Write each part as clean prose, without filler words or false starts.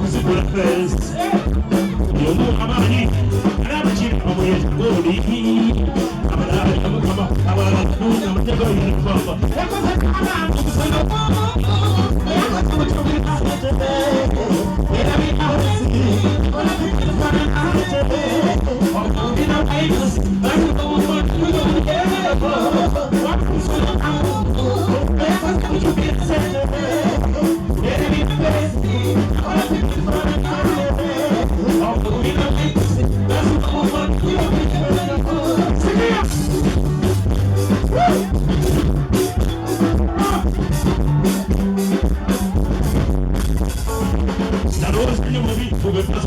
kuzibula fence yomu amani anabachira amuyezi goli abana amukama abana tuna mutego yinifamba yakoze kama kusana yakoze kutumika tete era bitawesi ona kufana tete okubina aidos bani kumo kuyo yebo wakusana yakoze kutumika tete era bitawesi ona kufana tete okubina aidos bani kumo kuyo yebo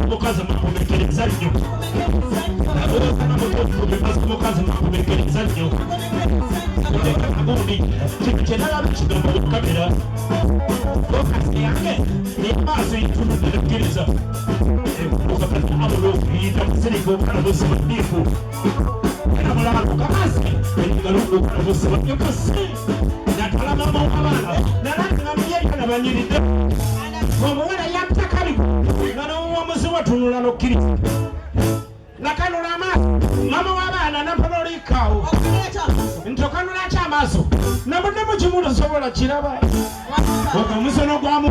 Mukaza makumekereza nnyo naboza namutofu bebaza mukaza makumekereza nnyo kuteka kagundi kintu kyenalaba kigambo mu kamera fokasi yange emaaso yitunudderekkiriza okakati abula okuyita musirika okalabusa baddiifu era mulaba kukamasi engalunga okalabusa baddiikasi natalamama abaana nalanga muyekana banyiridde omuwala yaptakalibu nganomuwamuziwa tunula nokkiriza nakanula amaaso mama w'abaana nampanolikaawo ntokanula ki amaaso namuddemu kimu tosobola kiraba omusono gwamu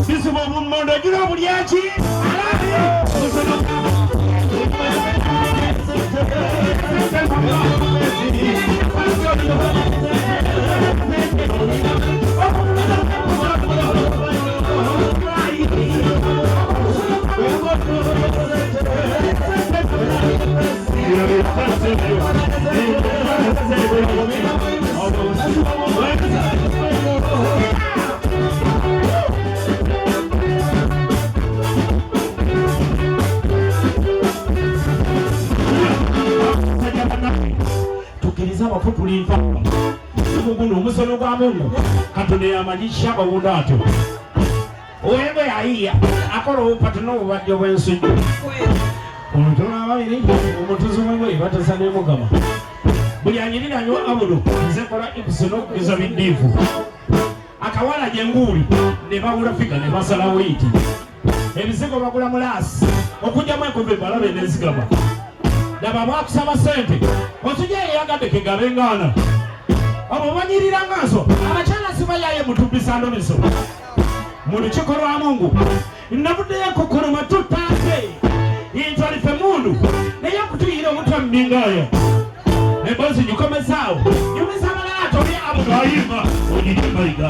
bisiba omummondo gira obulyaki musono tukiriza abafutulimpa guno omusono gwa Mungu Katonda yamanyisha abawunda atyo owembe yayiya akola obupati n'obubajjo bw'ensujju omutono ababiri omutuzi w'emwe batasa n'emugama buli anyirira nnyo abulo nze kola episode okugeza biddiivu akawala gye nguuli ne babula figa ne basalawo iti ebizigo bagula Mulaasi okujjamu enkumbi balabe n'enzigama laba bwakusaba sente otujja yeyagadde kegabe ngaana abo banyirira ngaso abakyala sibayaye mutubbisa ndomiso mu lukiiko lwa Mungu nabuddeyo kukoloma tutange yintwalife mundu naye okutuyira omutwe mmingayo emboozi gikomesaawo yumisa abalala toli abulo ayimba ogirimbayiga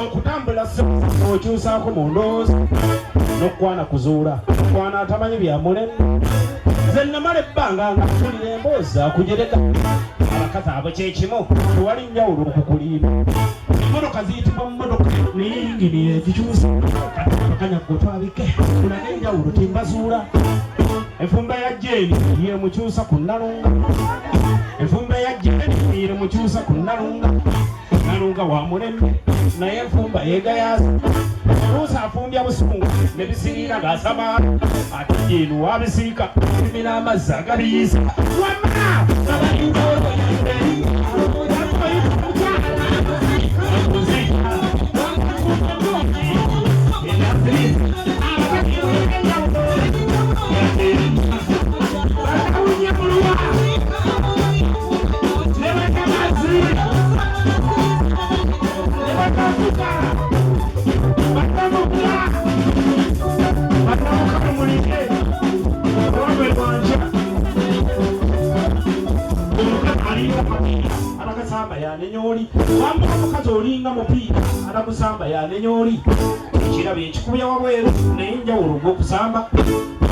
okutambula okyusaako mu ndowooza n'okwana kuzuula okwana atamanyi byamulemu nze namala ebbanga nga tulira emboozi akujereka abakazi abo kyekimu tewali njawulo okukuliima emmotoka ziyitibwa mmotoka neyingini egikyusa kanyaggo twabike kulage enjawulo timbazuula enfumba ya jeeni ye mukyusa ku nnalunga enfumba ya jeeni ye mukyusa ku nnalunga nnalunga wa mulembe naye enfumba yeegayaza oluusi afumbya busungu ne bisiriira ng'asamaala ate jeenu wabisiika bimira amazzi agabiyiisa wamma abayinza olwoyamberi Samba ya nenyoli wamba omukazi olinga mupiira atakusamba ya nenyoli ekirabe ekikubya wabweru naye enjawulo gw'okusamba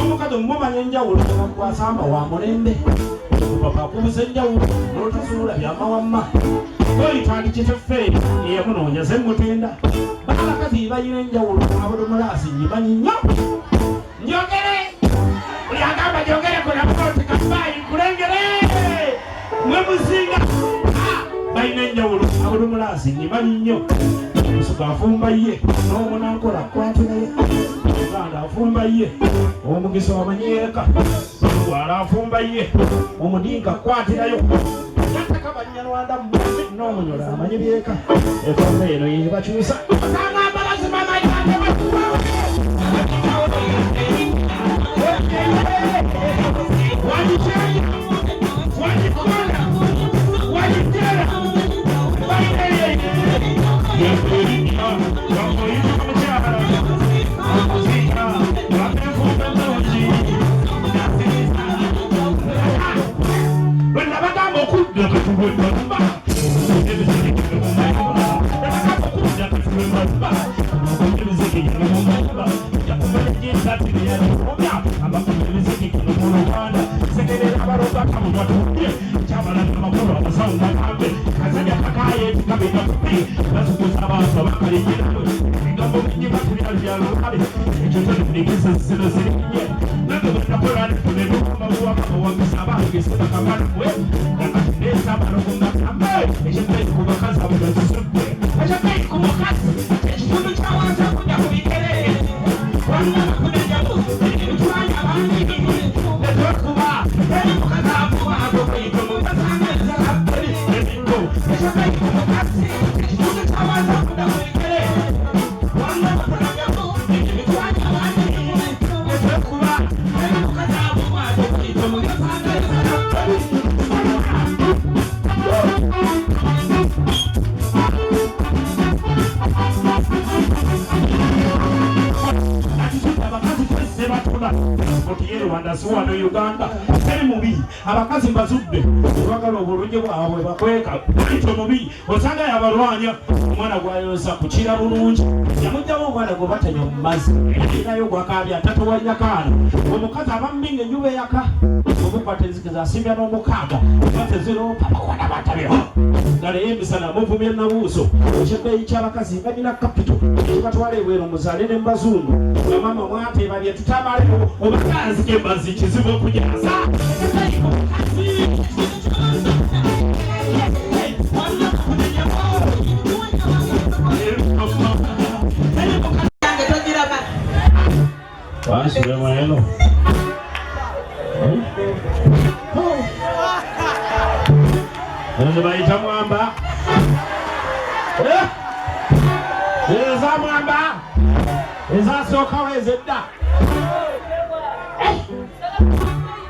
omukazi omumanya enjawulo gwasamba wa mulembe papa akubuza enjawulo n'otuzuula byamawamma oli twandikiteffeeri eyamunoonya ze mutenda abakazi bayina enjawulo Abdul Mulaasi nyimanyi nnyo njogere buli agamba jogereko namukooti kabayi nkulengere mwe muzinga bayina enjawulo Abdul Mulaasi nyimanyi nnyo omusuka afumba ye n'omunankola akwatiraye omuganda afumba ye omugisa wamanyeeka omugwala afumba ye omudinka akwatirayo yataka banyalwanda mbuzi n'omunyola amanyi byeka efumba eno yebakyusa osangamba bazimamayande wajikenya wajikona wajitera Wano Uganda seri mubi abakazi mbazudde olwagala obulungi bwabwe bakweka ito mubi osanga yabalwanya omwana gwayosa kukira bulungi yamugjawo omwana gwe batanya mu mazzi nayo gwakabya atatuwanyakaana omukazi abamminga enjuba eyaka omukwata enzikiza asimbya n'omukaaga bateziroopa bakwana batabiro ngaleyo emisana muvumye nabuuso ekyebbeeyi ky'abakazi nga nina kapito kibatwala ebweru muzaale ne mbazungu bamama mwateeba bye tutamalewo obakanzike mbazzi kizibu okujaza Wansuye mweno bayita mwamba eza mwamba ezasookawo ezedda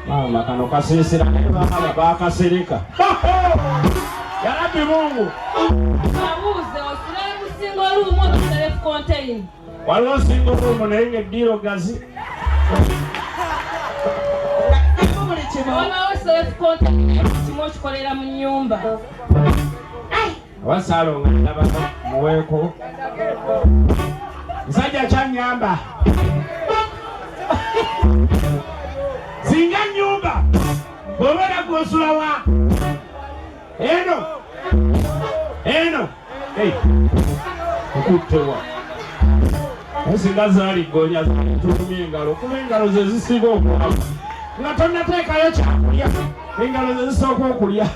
mama kano kasiisira naye baaba bakasereka yalabi Mungu waliwo singo luumu naye ng'eddiiro gazi Obawo self contact kimu okikolera mu nnyumba. Wasalo ngaba muweko. Nsajja kyanyamba. Singa nyumba. Bobera gwosula wa. Eno. Hey. Okutewa. Singa zali gonya tutumye engalo. Kuba engalo ze zisiga okulya. Nga tonnateekayo kyakulya. Engalo ze zisooka okulya.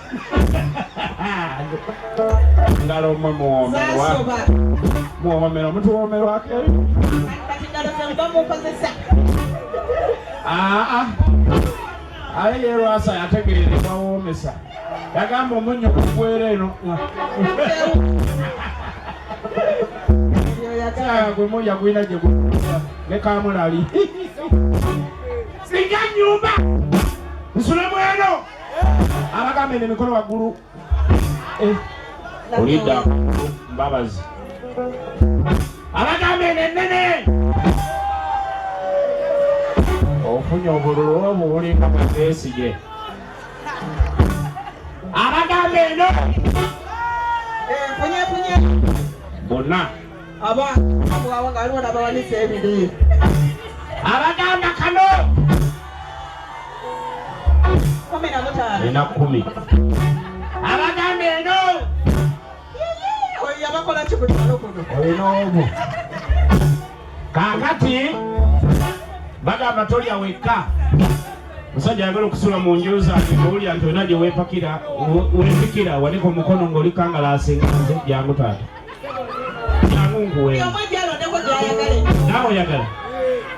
Ngalo mwe muwomero mutuwomerwa keri. Aye yerwasa yategerere bawomesa. Yagamba omunyo kugwera eno. Gwe moja gwina gye gukusa ne kamulali. Singa nyumba nsula mweno abagambe n'emikono waggulu. Olidda mbabazi abagambe n'ennene ofunye obululu obwo bulinga bwebeesige. Abagambe eno bonna abagamba kano ena 10 abagamba eno olina obwo kakati bagamba tolya wekka. Musajja ayagala okusula mu nju zange ng'owulira nti olina gye weepikira waliko omukono ng'olikangalasinga nze jangu taata jangu nkuweemu naawe oyagala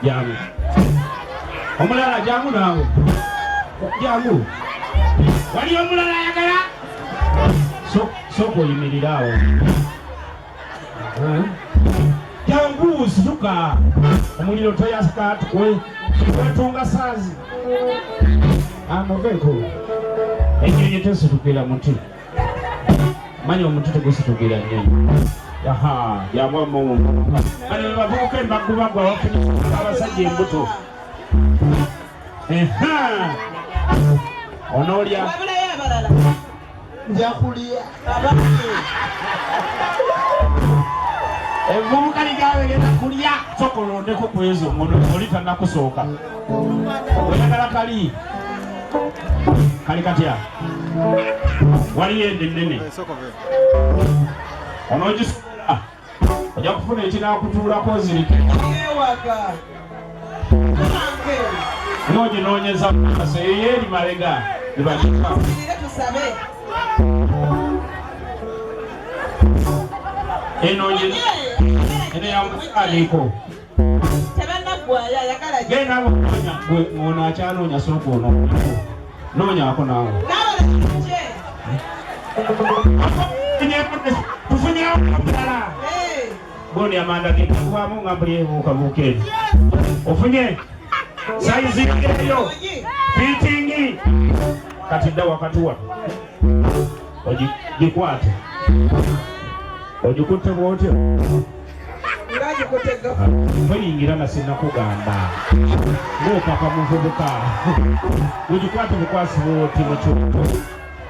jangu omulala jangu naawe jangu wali omulala ayagala sooka oyimirira awo jangu situka omuliro toyasika wetunga saazi amuveeko enyonyi tesitukira muti manya omuti tegusitukira nnyonyi. Yamwamu bano bavubuka embagubagwa wafunye abasajja embuto. Onoolya njakulya evubuka ligabegenda kulya sokolondeko kwezo ngono oli tannakusooka oyagala kali katya waliyo ende nnene onogisula ojja kufuna ekinakutuulako zirike noginoonyeza mukasa eyo eri mabega libakika eno yamukaliko genda ono akyanoonya sooka ono noonyako naawe tufunyewo omulala bondi amanda gekuvaamu nga mbulyebuukabuuka eri ofunye saizi eyo fitingi kati dda wakatuwa ogikwate ogikutte bwotyo toyingira nga sinnakugamba ng'okapa muvubuka ogikwate bukwasi bwoti mukyoto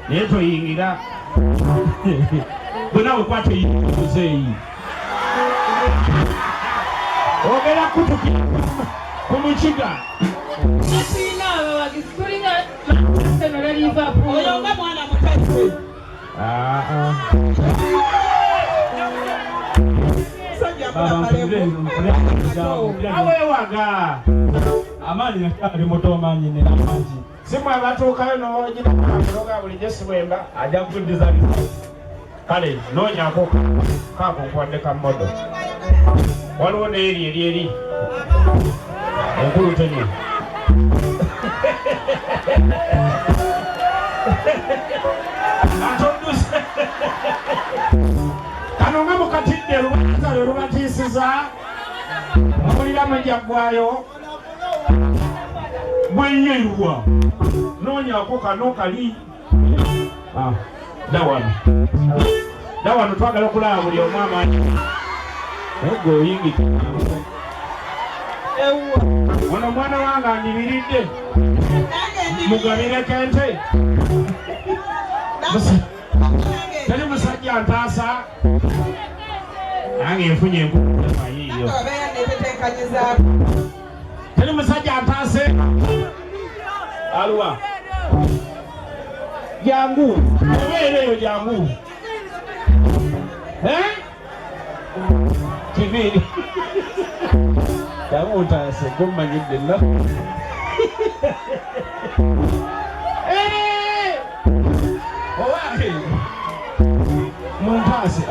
naye toyingira bwe nawe kwate yinguzeeyi ogera kutukira ku mukiga oyonga mwana mutaife awewaga amaanyi nakyali muto omanyi neramangi simwe abatuukayo nooginamuloga bulijjo sibwemba ajja kutudizaliza kale noonyako kaako nkwadde ka modo waliwo neeri enkulu tenye atonduse kano nga mukatidde lubanza lwe lubatiisiza omulira mwejaggwayo bwenyerwa noonyako kano kali dawano twagala okulaba buli omu amaanyi ego oyingidde ono omwana wange andibiridde mugabire kente teri musajja ntaasa nange nfunye enkuba yiyo teri musajja ataase aluwa jangu obeereyo jangu kibiri jangu ntaase gommanyidde nna owahe muntaase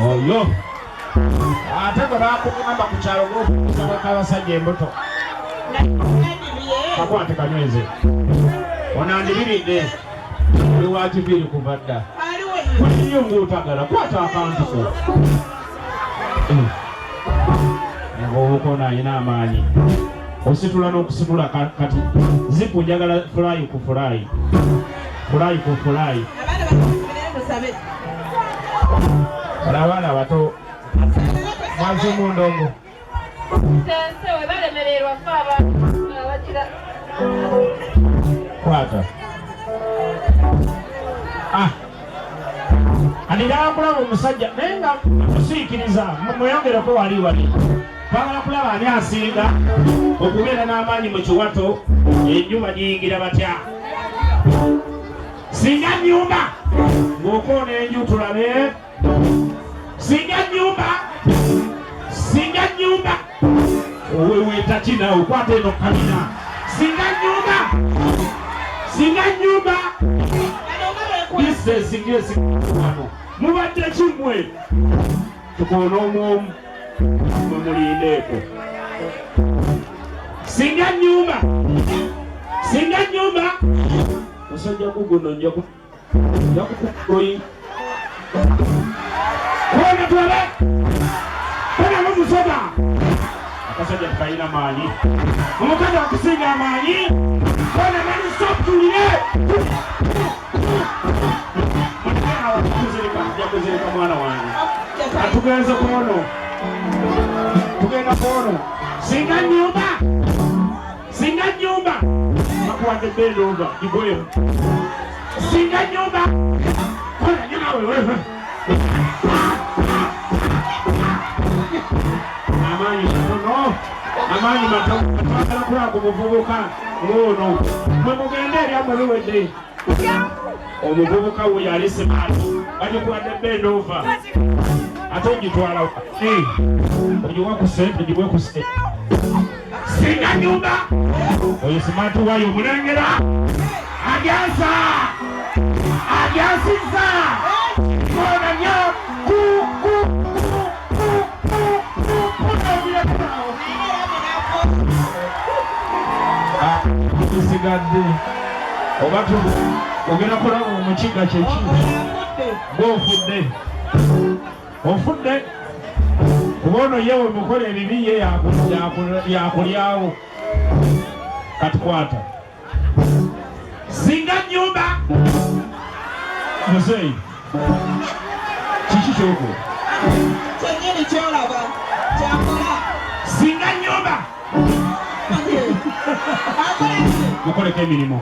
oyo ate gwe bakugamba ku kyalo g'okusabaka abasajja embuto kakwate kanyweze onandibiridde oli wa kibiri kuva dda kuliyo ng'otagala kwata akantu ko ng'obukono ayina amaanyi ositula n'okusitula kati zipu njagala fulayi ku fulayi fulayi ku fulayi abaana bato mwazimu ndongo kwata andiraa kulaba omusajja naye nga musiikiriza mweyongereko wali bagala kulaba ani asinga okubeera n'amaanyi mu kiwato enjuba giyingira batya singa nnyumba ng'okoona enju tulabe singa nnyumba oweweeta kina okwata eno kamina singa nnyumba disesingesiano mubadde kimwe tukoona omwomu mwemulindeeko singa nnyumba musajja guguno njakukukoyi kona twabe kona mumusota akasajja tukayina maanyi omukazi akusinga amaanyi kona mani stop tulire jakuzirika mwana wange atugenze kono tugenda kono singa nnyumba bakuwadde bendova igweyo singa nnyumba kona nyawe amaanyi matono twagala kulaga omuvubuka ng'ono mwe mugende eryamwe biwedde omuvubuka we yali simaatu bagikuwadde bendova ate ogitwala ogiwekuse singa nnyumba oyo simaatu wayo omulengera agyasizza kona nyo tusigadde oba ogenda kulaba omukiga kyeki ng'ofudde kuba ono ye wemukola ebibi ye yakulyawo katukwata singa nnyumba muzeyi kiki kyokola kyenyini kyolaba kyakola singa nnyumba mukoleko emirimu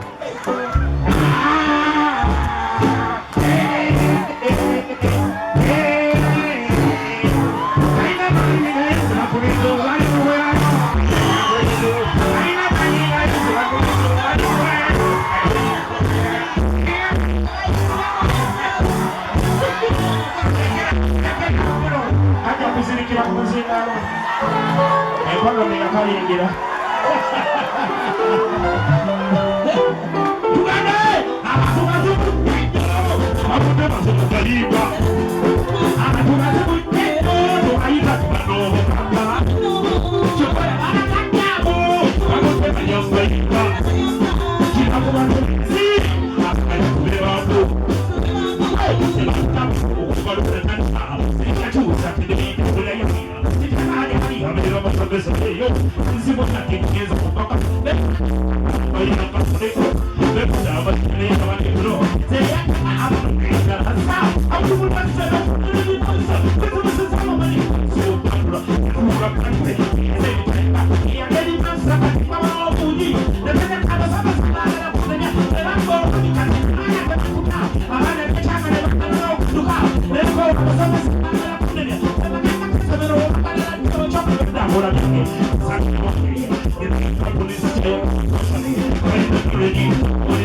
ajja kuzirikira ku muzingalo enkono neyakayingira tugane abantu bazibudde abudde bazibugaliibwa abantu bazibudde tobayita tubanobokamba kyokola balagaddabo bagudde banyambayibwa kibakubanzi akalikubeeraku okubalukananisaawo ekatuusa tedebiikulayaira abalira basomesa eyo nzibu nategeeza kupaka balina kasuleko bekuza abasileeta baliro zeya abulugenda hasa abulubasala kulibasa betumusizamo mali sotandula kurakante zebitemba yageri masaka babaobuji netene abasaba sabala kulenya erambo nikati aya bekuta abana betanga ne bakana okuduka leko abasaba Ora perché sa che police